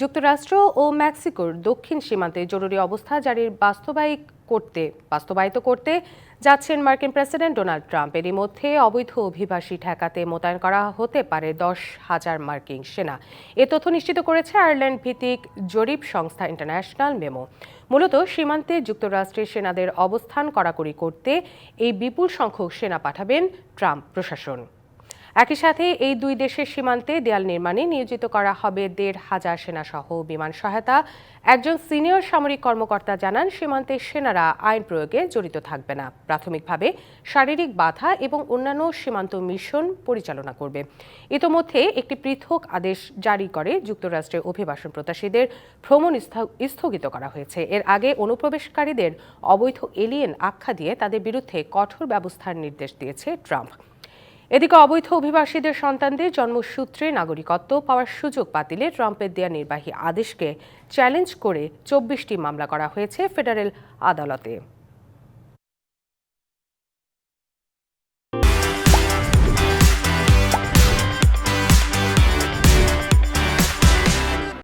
যুক্তরাষ্ট্র ও মেক্সিকোর দক্ষিণ সীমান্তে জরুরি অবস্থা জারির বাস্তবায়িত করতে যাচ্ছেন মার্কিন প্রেসিডেন্ট ডোনাল্ড ট্রাম্প। এরই মধ্যে অবৈধ অভিবাসী ঠেকাতে মোতায়েন করা হতে পারে 10,000 মার্কিন সেনা। এ তথ্য নিশ্চিত করেছে আয়ারল্যান্ড ভিত্তিক জরিপ সংস্থা ইন্টারন্যাশনাল মেমো। মূলত সীমান্তে যুক্তরাষ্ট্রের সেনাদের অবস্থান কড়াকড়ি করতে এই বিপুল সংখ্যক সেনা পাঠাবেন ট্রাম্প প্রশাসন। একই সাথে এই দুই দেশের সীমান্তে দেয়াল নির্মাণে নিয়োজিত করা হবে 1,500 সেনাসহ বিমান সহায়তা। একজন সিনিয়র সামরিক কর্মকর্তা জানান, সীমান্তে সেনারা আইন প্রয়োগে জড়িত থাকবে না, প্রাথমিকভাবে শারীরিক বাধা এবং অন্যান্য সীমান্ত মিশন পরিচালনা করবে। ইতোমধ্যে একটি পৃথক আদেশ জারি করে যুক্তরাষ্ট্রে অভিবাসন প্রত্যাশীদের ভ্রমণ স্থগিত করা হয়েছে। এর আগে অনুপ্রবেশকারীদের অবৈধ এলিয়েন আখ্যা দিয়ে তাদের বিরুদ্ধে কঠোর ব্যবস্থার নির্দেশ দিয়েছে ট্রাম্প। এদিকে অবৈধ অভিবাসীদের সন্তানদের জন্মসূত্রে নাগরিকত্ব পাওয়ার সুযোগ বাতিলে ট্রাম্পের দেয়া নির্বাহী আদেশকে চ্যালেঞ্জ করে 24টি মামলা করা হয়েছে ফেডারেল আদালতে।